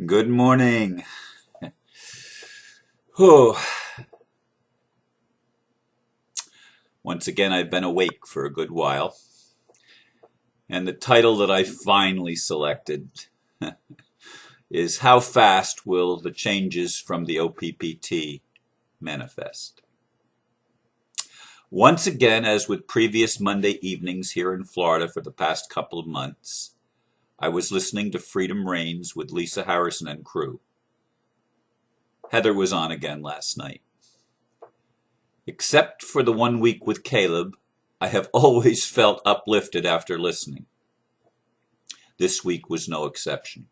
Good morning. Whew. Once again, I've been awake for a good while, and the title that I finally selected is How Fast Will the Changes from the OPPT Manifest? Once again, as with previous Monday evenings here in Florida for the past couple of months, I was listening to Freedom Reigns with Lisa Harrison and crew. Heather was on again last night. Except for the 1 week with Caleb, I have always felt uplifted after listening. This week was no exception.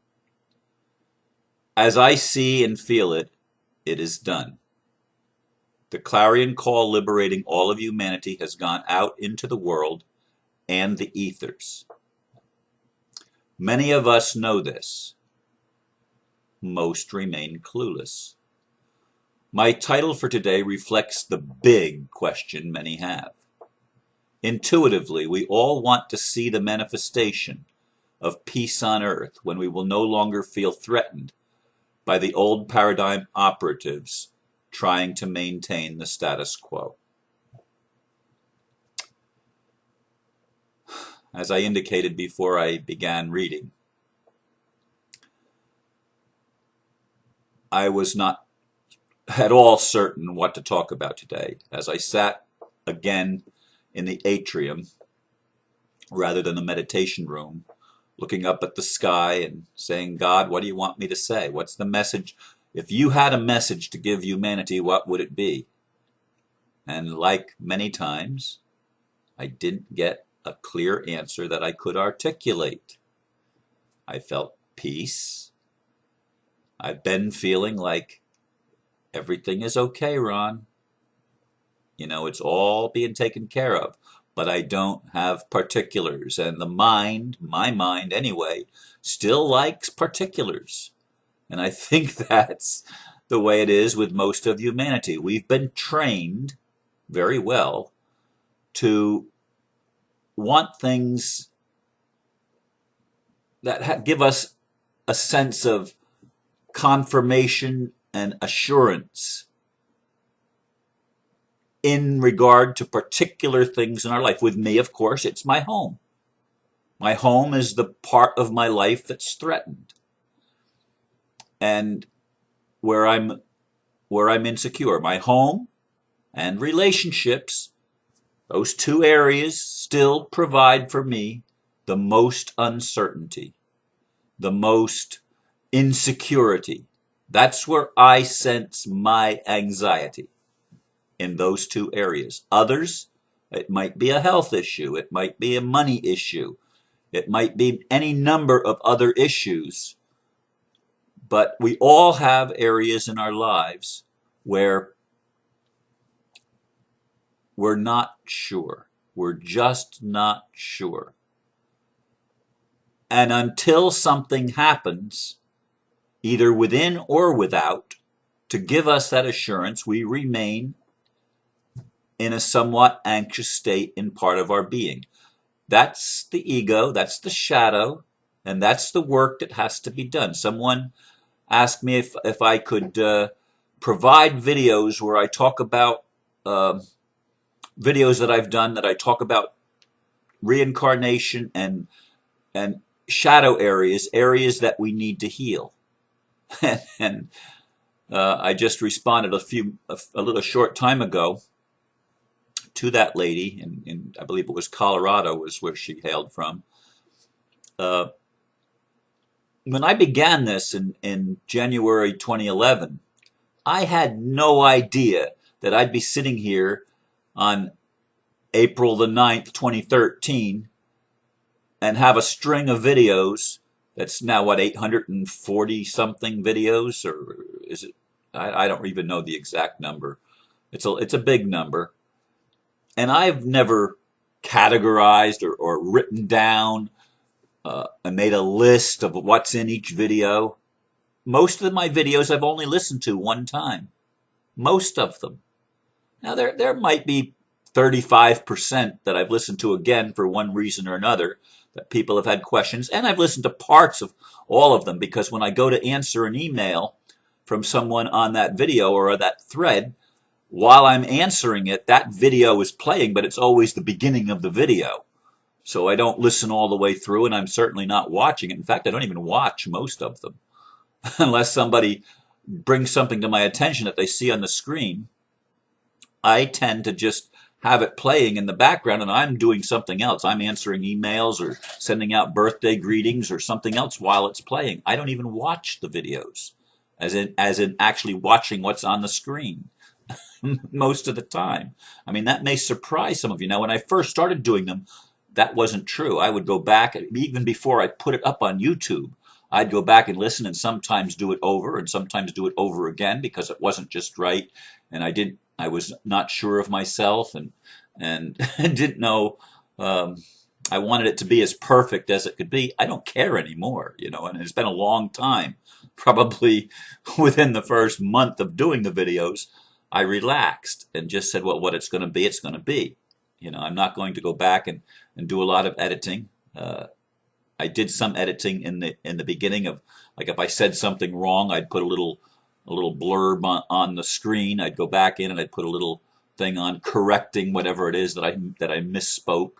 As I see and feel it, it is done. The clarion call liberating all of humanity has gone out into the world and the ethers. Many of us know this. Most remain clueless. My title for today reflects the big question many have. Intuitively, we all want to see the manifestation of peace on earth when we will no longer feel threatened by the old paradigm operatives trying to maintain the status quo. As I indicated before I began reading, I was not at all certain what to talk about today. As I sat again in the atrium rather than the meditation room, looking up at the sky and saying, God, what do you want me to say? What's the message? If you had a message to give humanity, what would it be? And like many times, I didn't get a clear answer that I could articulate. I felt peace. I've been feeling like everything is okay, Ron. You know, it's all being taken care of. But I don't have particulars. And the mind, my mind anyway, still likes particulars. And I think that's the way it is with most of humanity. We've been trained very well to want things that give us a sense of confirmation and assurance in regard to particular things in our life. With me, of course, it's my home. My home is the part of my life that's threatened, and where I'm insecure. My home and relationships, those two areas still provide for me the most uncertainty, the most insecurity. That's where I sense my anxiety, in those two areas. Others, it might be a health issue, it might be a money issue, it might be any number of other issues. But we all have areas in our lives where we're not sure. We're just not sure. And until something happens, either within or without, to give us that assurance, we remain in a somewhat anxious state in part of our being. That's the ego, that's the shadow, and that's the work that has to be done. Someone asked me if I could provide videos where I talk about videos that I've done that I talk about reincarnation and shadow areas that we need to heal. and I just responded a little short time ago to that lady, in I believe it was Colorado was where she hailed from. When I began this in January 2011, I had no idea that I'd be sitting here on April the 9th, 2013, and have a string of videos that's now, what, 840 something videos? Or is it? I don't even know the exact number. It's a big number. And I've never categorized or written down and made a list of what's in each video. Most of my videos I've only listened to one time. Most of them. Now there might be 35% that I've listened to again for one reason or another. that people have had questions, and I've listened to parts of all of them, because when I go to answer an email from someone on that video or that thread, while I'm answering it, that video is playing, but it's always the beginning of the video. So I don't listen all the way through, and I'm certainly not watching it. In fact, I don't even watch most of them unless somebody brings something to my attention that they see on the screen. I tend to just have it playing in the background, and I'm doing something else. I'm answering emails or sending out birthday greetings or something else while it's playing. I don't even watch the videos, as in actually watching what's on the screen most of the time. I mean, that may surprise some of you. Now, when I first started doing them, that wasn't true. I would go back, even before I put it up on YouTube, I'd go back and listen, and sometimes do it over and sometimes do it over again, because it wasn't just right, and I was not sure of myself, and didn't know. I wanted it to be as perfect as it could be. I don't care anymore, and it's been a long time. Probably within the first month of doing the videos, I relaxed and just said, well, what it's going to be, it's going to be. I'm not going to go back and do a lot of editing. I did some editing in the beginning of, like, if I said something wrong, I'd put a little blurb on the screen. I'd go back in and I'd put a little thing on correcting whatever it is that I misspoke.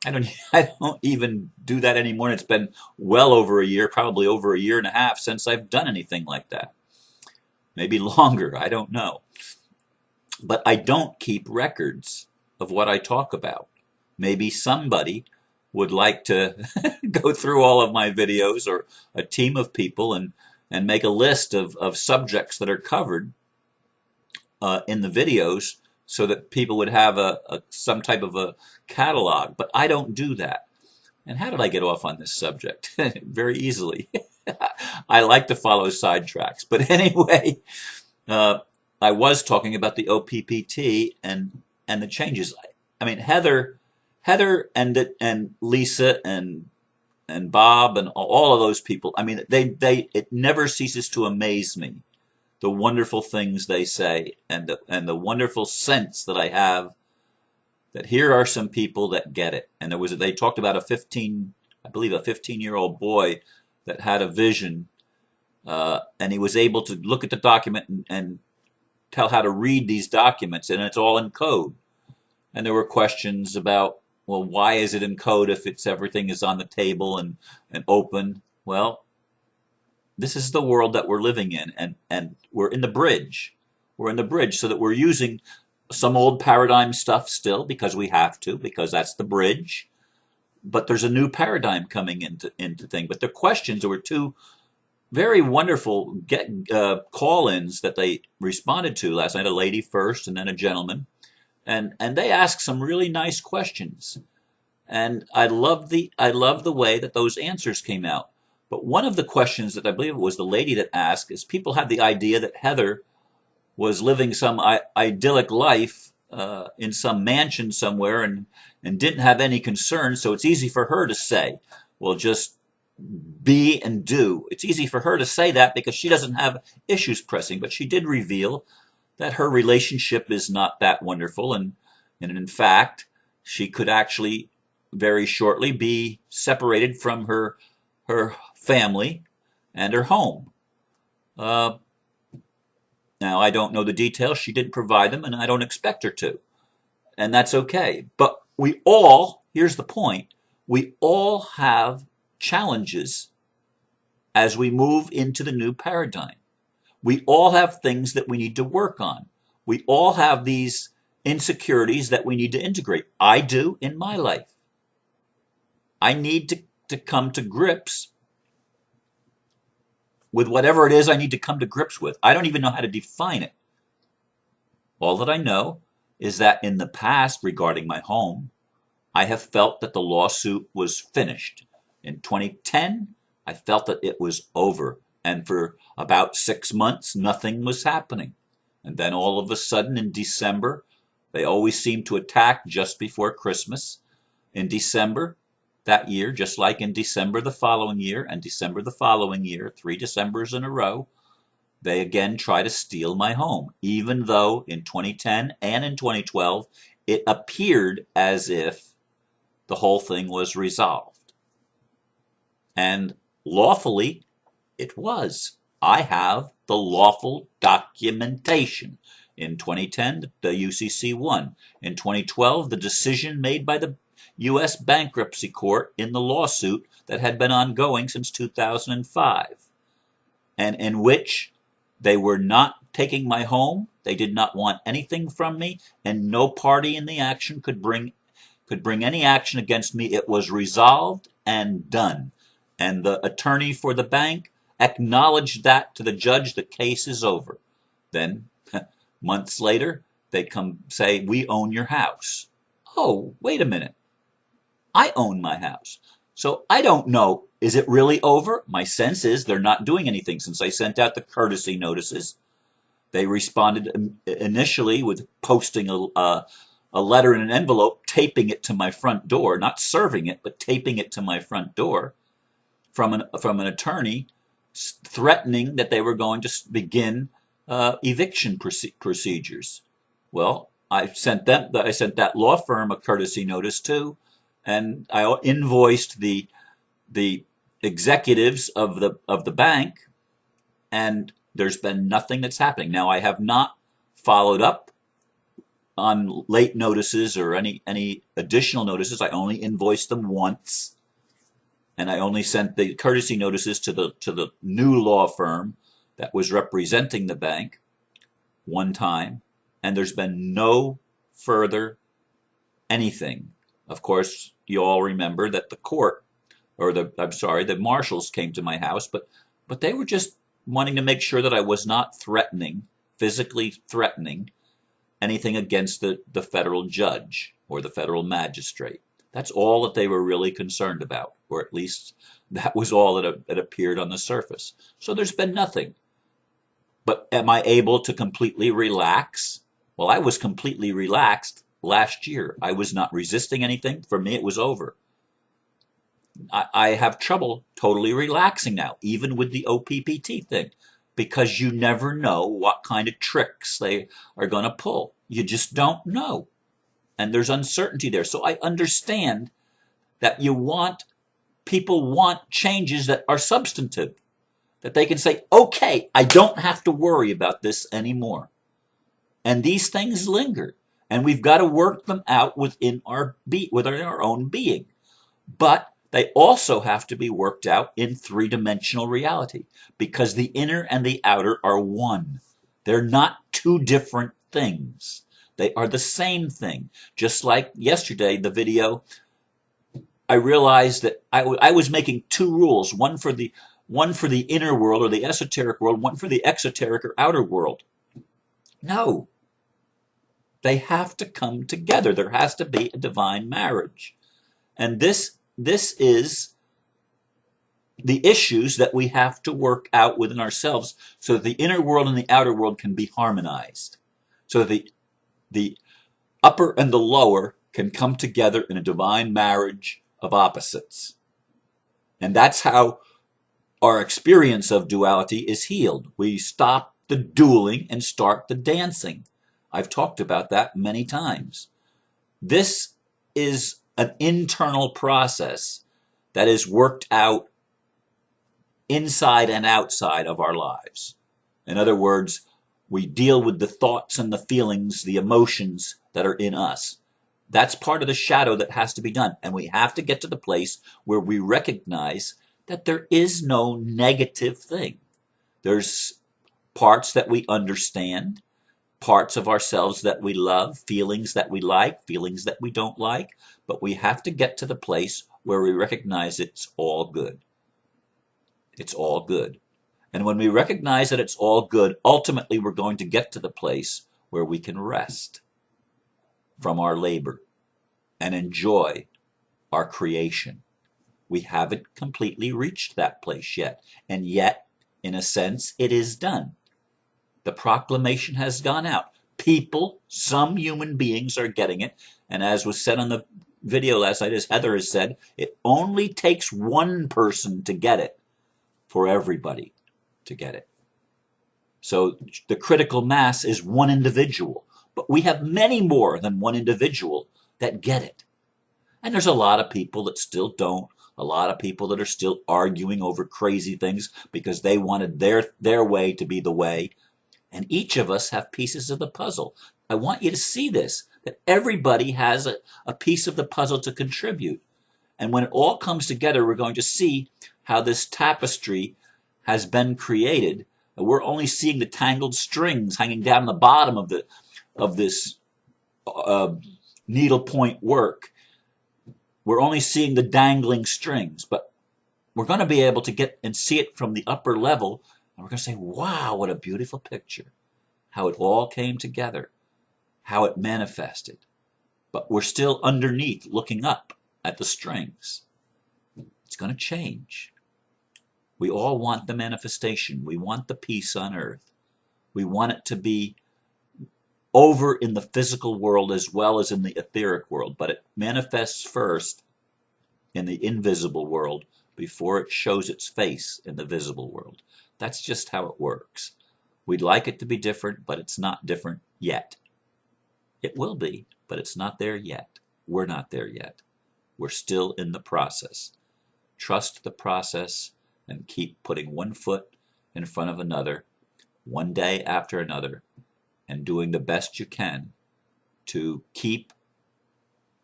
I don't even do that anymore. And it's been well over a year, probably over a year and a half, since I've done anything like that. Maybe longer, I don't know. But I don't keep records of what I talk about. Maybe somebody would like to go through all of my videos, or a team of people, and make a list of subjects that are covered in the videos, so that people would have some type of a catalog. But I don't do that. And how did I get off on this subject? Very easily. I like to follow sidetracks. But anyway, I was talking about the OPPT and the changes. I mean, Heather and Lisa and Bob and all of those people. I mean, it never ceases to amaze me, the wonderful things they say, and the wonderful sense that I have that here are some people that get it. And they talked about a 15-year-old boy that had a vision, and he was able to look at the document and tell how to read these documents, and it's all in code. And there were questions about, well, why is it in code if everything is on the table and open? Well, this is the world that we're living in, and we're in the bridge. We're in the bridge, so that we're using some old paradigm stuff still, because we have to, because that's the bridge. But there's a new paradigm coming into thing. But the questions, there were two very wonderful call-ins that they responded to last night, a lady first and then a gentleman. And they asked some really nice questions. And I love the way that those answers came out. But one of the questions that I believe it was the lady that asked is, people had the idea that Heather was living some idyllic life in some mansion somewhere, and didn't have any concerns, so it's easy for her to say, well, just be and do. It's easy for her to say that because she doesn't have issues pressing, but she did reveal that her relationship is not that wonderful, and in fact, she could actually very shortly be separated from her family and her home. Now, I don't know the details. She didn't provide them, and I don't expect her to. And that's okay. But we all, here's the point, we all have challenges as we move into the new paradigm. We all have things that we need to work on. We all have these insecurities that we need to integrate. I do in my life. I need to come to grips with whatever it is I need to come to grips with. I don't even know how to define it. All that I know is that in the past, regarding my home, I have felt that the lawsuit was finished. In 2010, I felt that it was over. And for about 6 months, nothing was happening. And then all of a sudden in December, they always seem to attack just before Christmas. In December that year, just like in December the following year and December the following year, 3 Decembers in a row, they again try to steal my home, even though in 2010 and in 2012, it appeared as if the whole thing was resolved. And lawfully, it was. I have the lawful documentation. In 2010, the UCC won. In 2012, the decision made by the U.S. Bankruptcy Court in the lawsuit that had been ongoing since 2005, and in which they were not taking my home, they did not want anything from me, and no party in the action could bring any action against me. It was resolved and done. And the attorney for the bank acknowledged that to the judge. The case is over. Then, months later, they come say, we own your house. Oh, wait a minute. I own my house. So I don't know. Is it really over? My sense is they're not doing anything since I sent out the courtesy notices. They responded initially with posting a letter in an envelope, taping it to my front door, not serving it, but taping it to my front door from an attorney threatening that they were going to begin eviction procedures. Well, I sent that law firm a courtesy notice too, and I invoiced the executives of the bank, and there's been nothing that's happening. Now, I have not followed up on late notices or any additional notices. I only invoiced them once, and I only sent the courtesy notices to the new law firm that was representing the bank one time, and there's been no further anything. Of course, you all remember that the court, or the marshals came to my house, but they were just wanting to make sure that I was not physically threatening anything against the federal judge or the federal magistrate. That's all that they were really concerned about, or at least that was all that appeared on the surface. So there's been nothing. But am I able to completely relax? Well, I was completely relaxed last year. I was not resisting anything. For me, it was over. I have trouble totally relaxing now, even with the OPPT thing, because you never know what kind of tricks they are going to pull. You just don't know. And there's uncertainty there. So I understand that people want changes that are substantive, that they can say, okay, I don't have to worry about this anymore. And these things linger, and we've got to work them out within our own being. But they also have to be worked out in three-dimensional reality, because the inner and the outer are one. They're not two different things. They are the same thing. Just like yesterday, the video, I realized that I was making two rules, one for the inner world or the esoteric world, one for the exoteric or outer world. No. They have to come together. There has to be a divine marriage. And this is the issues that we have to work out within ourselves so that the inner world and the outer world can be harmonized. So that the upper and the lower can come together in a divine marriage of opposites. And that's how our experience of duality is healed. We stop the dueling and start the dancing. I've talked about that many times. This is an internal process that is worked out inside and outside of our lives. In other words, we deal with the thoughts and the feelings, the emotions that are in us. That's part of the shadow that has to be done. And we have to get to the place where we recognize that there is no negative thing. There's parts that we understand, parts of ourselves that we love, feelings that we like, feelings that we don't like, but we have to get to the place where we recognize it's all good. It's all good. And when we recognize that it's all good, ultimately we're going to get to the place where we can rest from our labor and enjoy our creation. We haven't completely reached that place yet, and yet, in a sense, it is done. The proclamation has gone out. People, some human beings are getting it, and as was said on the video last night, as Heather has said, it only takes one person to get it for everybody to get it. So the critical mass is one individual, but we have many more than one individual that get it. And there's a lot of people that still don't, A lot of people that are still arguing over crazy things because they wanted their way to be the way. And each of us have pieces of the puzzle. I want you to see this, that everybody has a piece of the puzzle to contribute. And when it all comes together, we're going to see how this tapestry has been created. We're only seeing the tangled strings hanging down the bottom of this needlepoint work. We're only seeing the dangling strings, but we're going to be able to get and see it from the upper level, and we're going to say, wow, what a beautiful picture. How it all came together, how it manifested. But we're still underneath looking up at the strings. It's going to change. We all want the manifestation. We want the peace on earth. We want it to be over in the physical world as well as in the etheric world, but it manifests first in the invisible world before it shows its face in the visible world. That's just how it works. We'd like it to be different, but it's not different yet. It will be, but it's not there yet. We're not there yet. We're still in the process. Trust the process and keep putting one foot in front of another, one day after another, and doing the best you can to keep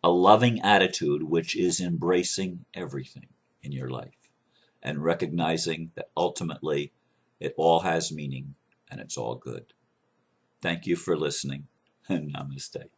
a loving attitude, which is embracing everything in your life and recognizing that ultimately it all has meaning and it's all good. Thank you for listening, and namaste.